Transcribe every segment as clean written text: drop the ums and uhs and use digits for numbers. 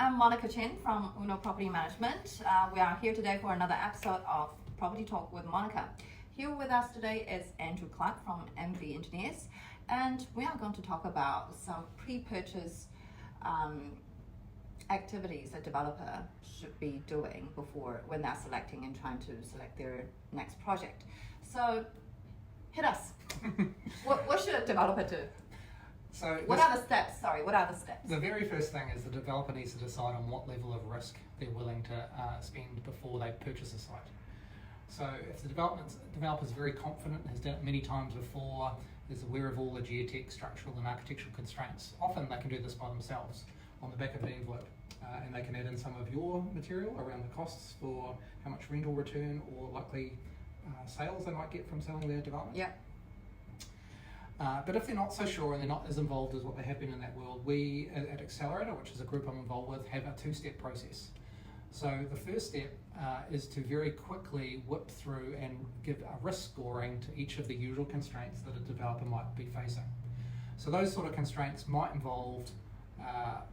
I'm Monica Chen from Uno Property Management. We are here today for another episode of Property Talk with Monica. Here with us today is Andrew Clark from MV Engineers, and we are going to talk about some pre-purchase activities a developer should be doing before when they're selecting and trying to select their next project. So, hit us. What should a developer do? So what are the steps? The very first thing is the developer needs to decide on what level of risk they're willing to spend before they purchase a site. So if the developer is very confident, has done it many times before, is aware of all the geotech, structural and architectural constraints, often they can do this by themselves on the back of an envelope. And they can add in some of your material around the costs for how much rental return or likely sales they might get from selling their development. Yeah. But if they're not so sure and they're not as involved as what they have been in that world, we at Accelerator, which is a group I'm involved with, have a two-step process. So the first step is to very quickly whip through and give a risk scoring to each of the usual constraints that a developer might be facing. So those sort of constraints might involve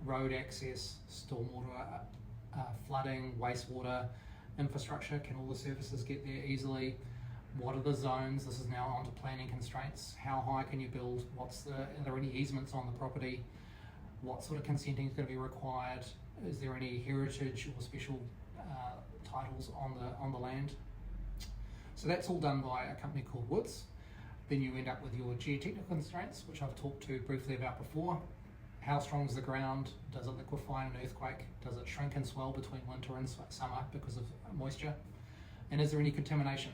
road access, stormwater, flooding, wastewater, infrastructure. Can all the services get there easily? What are the zones? This is now onto planning constraints. How high can you build? Are there any easements on the property? What sort of consenting is going to be required? Is there any heritage or special titles on the land? So that's all done by a company called Woods. Then you end up with your geotechnical constraints, which I've talked to briefly about before. How strong is the ground? Does it liquefy in an earthquake? Does it shrink and swell between winter and summer because of moisture? And is there any contamination?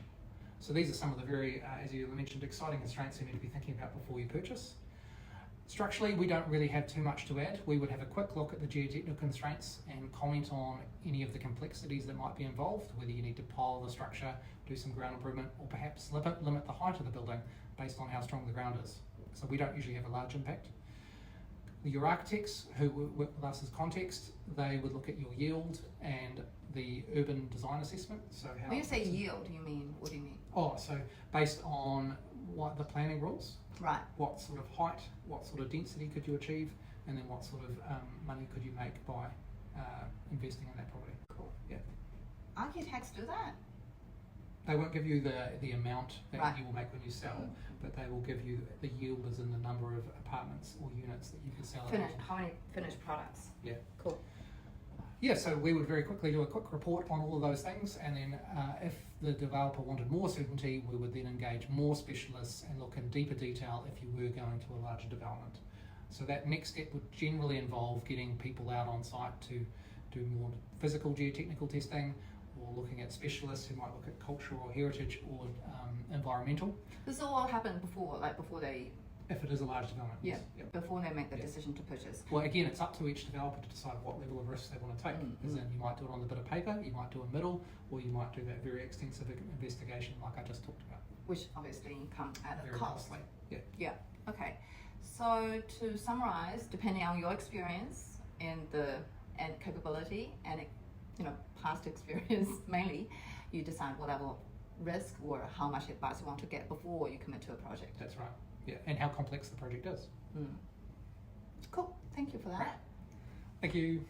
So these are some of the very, as you mentioned, exciting constraints you need to be thinking about before you purchase. Structurally, we don't really have too much to add. We would have a quick look at the geotechnical constraints and comment on any of the complexities that might be involved, whether you need to pile the structure, do some ground improvement, or perhaps limit the height of the building based on how strong the ground is. So we don't usually have a large impact. Your architects who work with us as context, they would look at your yield and the urban design assessment. So how when you say yield, what do you mean? Oh, so based on what the planning rules, right? What sort of height, what sort of density could you achieve, and then what sort of money could you make by investing in that property? Cool. Yeah. Architects do that? They won't give you the amount that right. you will make when you sell, but they will give you the yield as in the number of apartments or units that you can sell. How many finished products? Yeah. Cool. Yeah, so we would very quickly do a quick report on all of those things, and then if the developer wanted more certainty, we would then engage more specialists and look in deeper detail if you were going to a larger development. So that next step would generally involve getting people out on site to do more physical geotechnical testing, or looking at specialists who might look at cultural or heritage or environmental. This will all happen before they... If it is a large development. Yeah, yes. Before they make the decision to purchase. Well, again, it's up to each developer to decide what level of risk they want to take. As in, you might do it on a bit of paper, you might do a middle, or you might do that very extensive investigation like I just talked about. Which obviously come at a very cost. Costly. Yeah. Yeah, okay. So to summarize, depending on your experience and capability and past experience mainly, you decide what level of risk or how much advice you want to get before you commit to a project. That's right. Yeah, and how complex the project is. Cool. Thank you for that. Thank you.